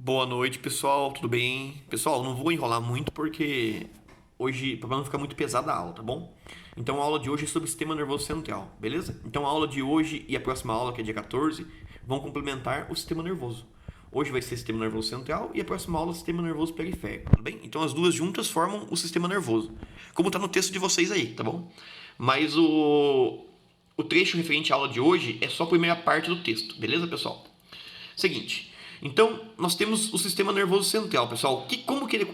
Boa noite, pessoal. Tudo bem? Pessoal, não vou enrolar muito porque hoje, para não ficar muito pesada a aula, tá bom? Então a aula de hoje é sobre o sistema nervoso central, beleza? Então a aula de hoje e a próxima aula, que é dia 14, vão complementar o sistema nervoso. Hoje vai ser sistema nervoso central e a próxima aula sistema nervoso periférico, tudo bem? Então as duas juntas formam o sistema nervoso, como tá no texto de vocês aí, tá bom? Mas o trecho referente à aula de hoje é só a primeira parte do texto, beleza, pessoal? Seguinte, então nós temos o sistema nervoso central, pessoal.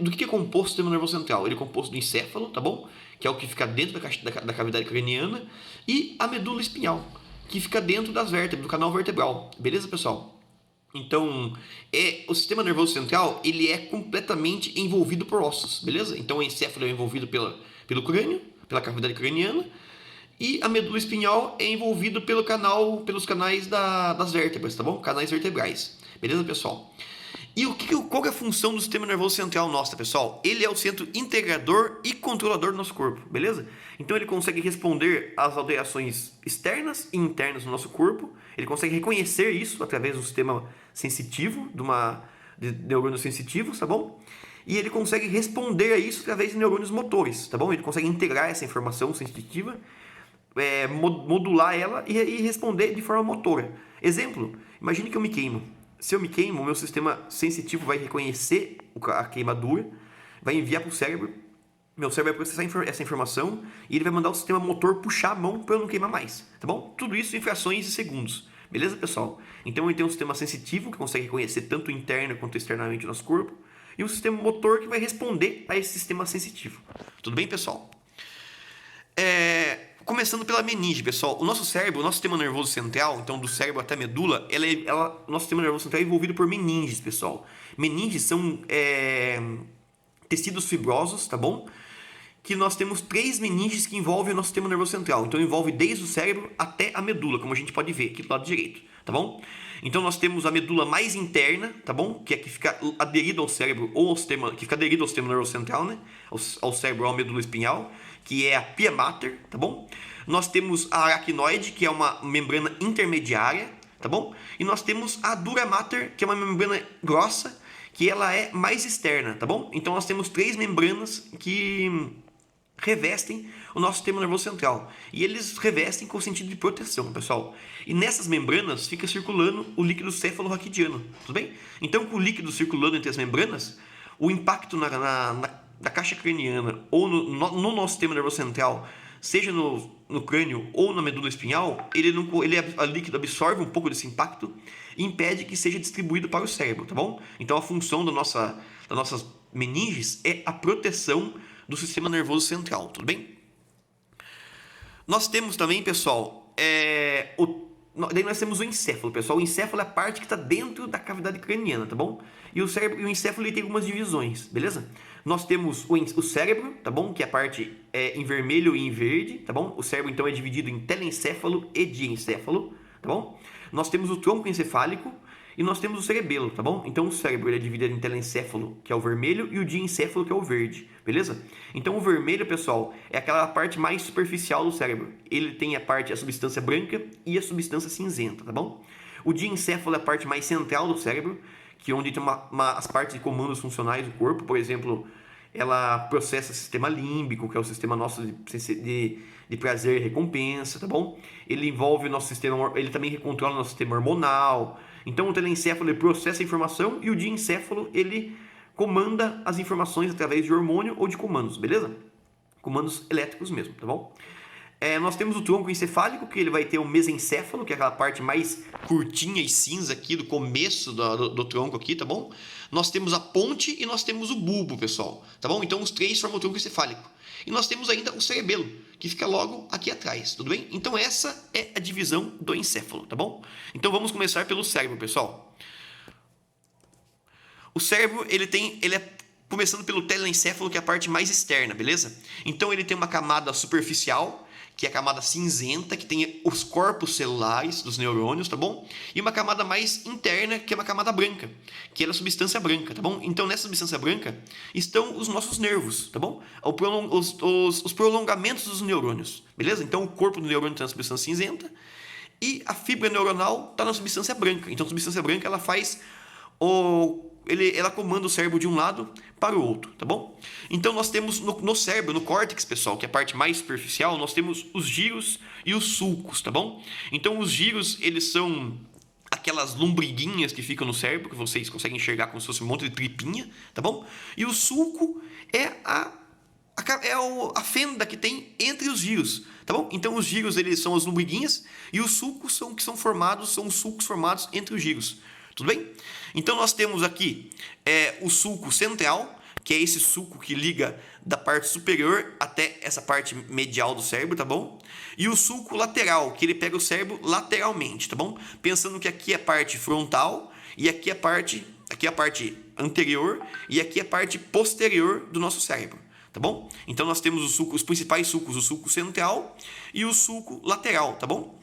Do que é composto o sistema nervoso central? Ele é composto do encéfalo, tá bom? Que é o que fica dentro da cavidade craniana, e a medula espinhal, que fica dentro das vértebras, do canal vertebral. Beleza, pessoal? Então, o sistema nervoso central ele é completamente envolvido por ossos, beleza? Então, o encéfalo é envolvido pelo crânio, pela cavidade craniana, e a medula espinhal é envolvido pelos canais das vértebras, tá bom? Canais vertebrais. Beleza, pessoal? E qual que é a função do sistema nervoso central nosso, pessoal? Ele é o centro integrador e controlador do nosso corpo, beleza? Então ele consegue responder às alterações externas e internas do nosso corpo. Ele consegue reconhecer isso através do sistema sensitivo, de neurônios sensitivos, tá bom? E ele consegue responder a isso através de neurônios motores, tá bom? Ele consegue integrar essa informação sensitiva, modular ela e responder de forma motora. Exemplo, imagine que eu me queimo. Se eu me queimo, o meu sistema sensitivo vai reconhecer a queimadura, vai enviar para o cérebro, meu cérebro vai processar essa informação e ele vai mandar o sistema motor puxar a mão para eu não queimar mais, tá bom? Tudo isso em frações de segundos, beleza, pessoal? Então ele tem um sistema sensitivo que consegue reconhecer tanto interno quanto externamente o nosso corpo e um sistema motor que vai responder a esse sistema sensitivo. Tudo bem, pessoal? Começando pela meninge, pessoal. O nosso cérebro, o nosso sistema nervoso central, então do cérebro até a medula, o nosso sistema nervoso central é envolvido por meninges, pessoal. Meninges são tecidos fibrosos, tá bom? Que nós temos 3 meninges que envolvem o nosso sistema nervoso central. Então envolve desde o cérebro até a medula, como a gente pode ver aqui do lado direito, tá bom? Então nós temos a medula mais interna, tá bom? Que é que fica aderido ao cérebro ou ao sistema, que fica aderido ao sistema nervoso central, né? Ao cérebro ou à medula espinhal, que é a pia mater, tá bom? Nós temos a aracnoide, que é uma membrana intermediária, tá bom? E nós temos a dura mater, que é uma membrana grossa, que ela é mais externa, tá bom? Então nós temos 3 membranas que revestem o nosso sistema nervoso central. E eles revestem com o sentido de proteção, pessoal. E nessas membranas fica circulando o líquido cefalorraquidiano, tudo bem? Então, com o líquido circulando entre as membranas, o impacto na caixa craniana ou no nosso sistema nervoso central, seja no crânio ou na medula espinhal, o líquido absorve um pouco desse impacto e impede que seja distribuído para o cérebro, tá bom? Então, a função das nossas meninges é a proteção do sistema nervoso central, tudo bem? Nós temos também, pessoal, daí nós temos o encéfalo, pessoal. O encéfalo é a parte que está dentro da cavidade craniana, tá bom? E o encéfalo ele tem algumas divisões, beleza? Nós temos o cérebro, tá bom? Que é a parte em vermelho e em verde, tá bom? O cérebro então é dividido em telencéfalo e diencéfalo, tá bom? Nós temos o tronco encefálico e nós temos o cerebelo, tá bom? Então o cérebro ele é dividido em telencéfalo, que é o vermelho, e o diencéfalo, que é o verde, beleza? Então o vermelho, pessoal, é aquela parte mais superficial do cérebro. Ele tem a substância branca e a substância cinzenta, tá bom? O diencéfalo é a parte mais central do cérebro, que é onde tem as partes de comandos funcionais do corpo. Por exemplo, ela processa o sistema límbico, que é o sistema nosso de prazer e recompensa, tá bom? Ele envolve o nosso sistema, ele também controla o nosso sistema hormonal. Então o telencéfalo ele processa a informação e o diencéfalo ele comanda as informações através de hormônio ou de comandos, beleza? Comandos elétricos mesmo, tá bom? Nós temos o tronco encefálico, que ele vai ter o mesencéfalo, que é aquela parte mais curtinha e cinza aqui do começo do tronco aqui, tá bom? Nós temos a ponte e nós temos o bulbo, pessoal, tá bom? Então os 3 formam o tronco encefálico. E nós temos ainda o cerebelo, que fica logo aqui atrás, tudo bem? Então essa é a divisão do encéfalo, tá bom? Então vamos começar pelo cérebro, pessoal. O cérebro, ele é começando pelo telencéfalo, que é a parte mais externa, beleza? Então ele tem uma camada superficial, que é a camada cinzenta, que tem os corpos celulares dos neurônios, tá bom? E uma camada mais interna, que é uma camada branca, que é a substância branca, tá bom? Então, nessa substância branca estão os nossos nervos, tá bom? Os prolongamentos dos neurônios, beleza? Então, o corpo do neurônio tem a substância cinzenta e a fibra neuronal está na substância branca. Então, a substância branca ela faz ela comanda o cérebro de um lado para o outro, tá bom? Então nós temos no cérebro, no córtex, pessoal, que é a parte mais superficial, nós temos os giros e os sulcos, tá bom? Então os giros, eles são aquelas lombriguinhas que ficam no cérebro, que vocês conseguem enxergar como se fosse um monte de tripinha, tá bom? E o sulco é a fenda que tem entre os giros, tá bom? Então os giros, eles são as lombriguinhas e os sulcos são os sulcos formados entre os giros. Tudo bem? Então nós temos aqui o sulco central, que é esse sulco que liga da parte superior até essa parte medial do cérebro, tá bom? E o sulco lateral, que ele pega o cérebro lateralmente, tá bom? Pensando que aqui é a parte frontal e aqui é a parte anterior e aqui é a parte posterior do nosso cérebro, tá bom? Então nós temos os principais sulcos, o sulco central e o sulco lateral, tá bom?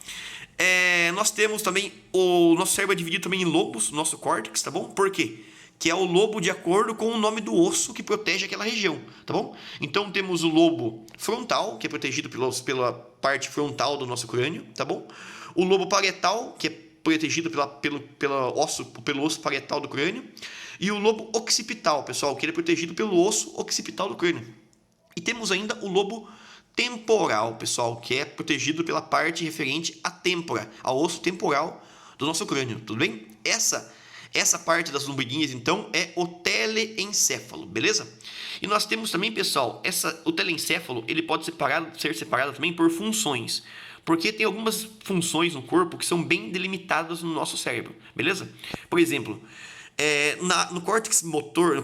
Nós temos também, o nosso cérebro é dividido também em lobos, nosso córtex, tá bom? Por quê? Que é o lobo de acordo com o nome do osso que protege aquela região, tá bom? Então temos o lobo frontal, que é protegido pela parte frontal do nosso crânio, tá bom? O lobo parietal, que é protegido pelo osso parietal do crânio. E o lobo occipital, pessoal, que ele é protegido pelo osso occipital do crânio. E temos ainda o lobo temporal, pessoal, que é protegido pela parte referente à têmpora, ao osso temporal do nosso crânio, tudo bem? Essa parte das lombriguinhas, então, é o teleencéfalo, beleza? E nós temos também, pessoal, o teleencéfalo, ele pode ser separado também por funções, porque tem algumas funções no corpo que são bem delimitadas no nosso cérebro, beleza? Por exemplo, no córtex motor,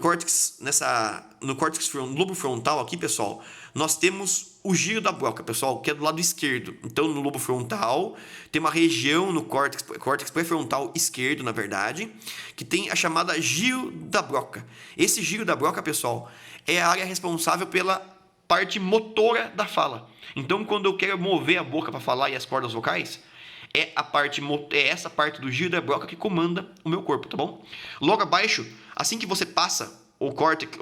no lobo frontal aqui, pessoal, nós temos o giro da broca, pessoal, que é do lado esquerdo. Então, no lobo frontal, tem uma região no córtex pré-frontal esquerdo, na verdade, que tem a chamada giro da broca. Esse giro da broca, pessoal, é a área responsável pela parte motora da fala. Então, quando eu quero mover a boca para falar e as cordas vocais, é essa parte do giro da broca que comanda o meu corpo, tá bom? Logo abaixo, assim que você passa o córtex,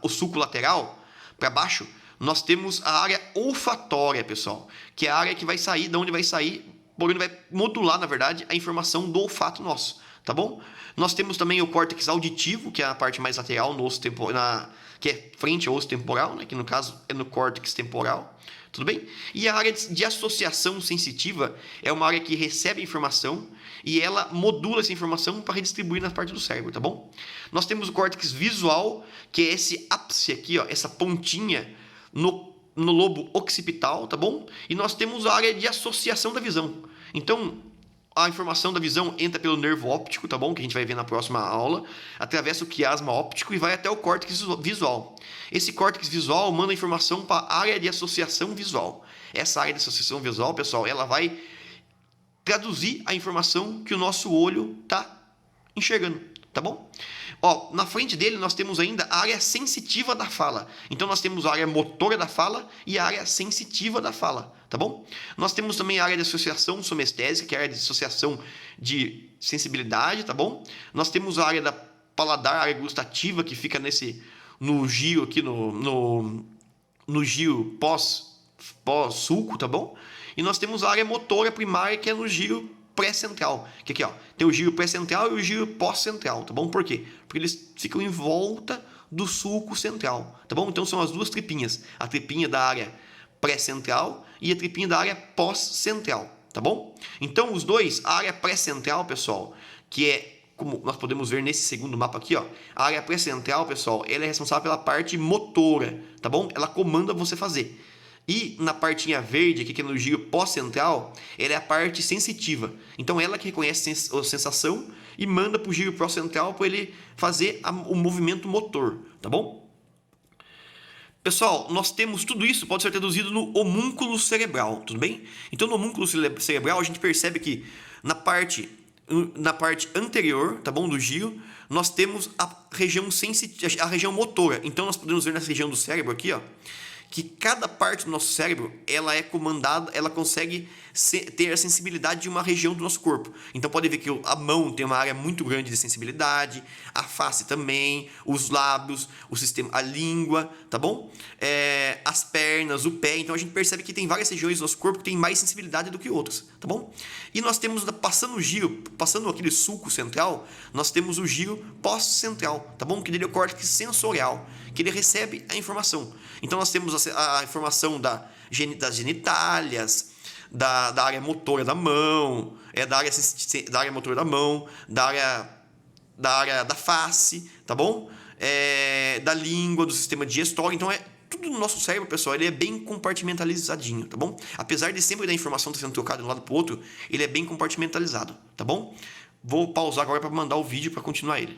o sulco lateral para baixo, nós temos a área olfatória, pessoal, que é a área que vai sair, de onde vai sair, por onde vai modular, na verdade, a informação do olfato nosso, tá bom? Nós temos também o córtex auditivo, que é a parte mais lateral, que é frente ao osso temporal, né, que no caso é no córtex temporal, tudo bem? E a área de associação sensitiva é uma área que recebe informação e ela modula essa informação para redistribuir na parte do cérebro, tá bom? Nós temos o córtex visual, que é esse ápice aqui, ó, essa pontinha no lobo occipital, tá bom? E nós temos a área de associação da visão. Então, a informação da visão entra pelo nervo óptico, tá bom? Que a gente vai ver na próxima aula, atravessa o quiasma óptico e vai até o córtex visual. Esse córtex visual manda informação para a área de associação visual. Essa área de associação visual, pessoal, ela vai traduzir a informação que o nosso olho está enxergando, tá bom? Ó, na frente dele nós temos ainda a área sensitiva da fala. Então nós temos a área motora da fala e a área sensitiva da fala, tá bom? Nós temos também a área de associação somestésica, que é a área de associação de sensibilidade, tá bom? Nós temos a área da paladar, a área gustativa, que fica no giro aqui, no giro pós-sulco, tá bom? E nós temos a área motora primária, que é no giro pré-central. Que aqui, ó, tem o giro pré-central e o giro pós-central, tá bom? Por quê? Porque eles ficam em volta do sulco central, tá bom? Então são as duas tripinhas. A tripinha da área pré-central e a tripinha da área pós-central, tá bom? Então os dois, a área pré-central, pessoal, que é, como nós podemos ver nesse segundo mapa aqui, ó, a área pré-central, pessoal, ela é responsável pela parte motora, tá bom? Ela comanda você fazer. E na partinha verde, aqui que é no giro pós-central, ela é a parte sensitiva. Então ela que reconhece a sensação e manda para o giro pós-central para ele fazer o movimento motor, tá bom? Pessoal, nós temos tudo isso, pode ser traduzido no homúnculo cerebral, tudo bem? Então no homúnculo cerebral a gente percebe que na parte anterior, tá bom, do giro, nós temos a região motora. Então nós podemos ver nessa região do cérebro aqui, ó, que cada parte do nosso cérebro, ela é comandada, ela consegue ter a sensibilidade de uma região do nosso corpo. Então pode ver que a mão tem uma área muito grande de sensibilidade, a face também, os lábios, o sistema, a língua, tá bom? As pernas, o pé. Então a gente percebe que tem várias regiões do nosso corpo que tem mais sensibilidade do que outras, tá bom? E nós temos, passando o giro, passando aquele sulco central, nós temos o giro pós-central, tá bom? Que dele é o córtex sensorial, que ele recebe a informação. Então nós temos a informação das genitálias, da área motora da mão, da área motora da mão, da área da face, tá bom? Da língua, do sistema digestório. Então tudo no nosso cérebro, pessoal, ele é bem compartimentalizadinho, tá bom? Apesar de sempre da informação estar sendo trocada de um lado para o outro, ele é bem compartimentalizado, tá bom? Vou pausar agora para mandar o vídeo para continuar ele.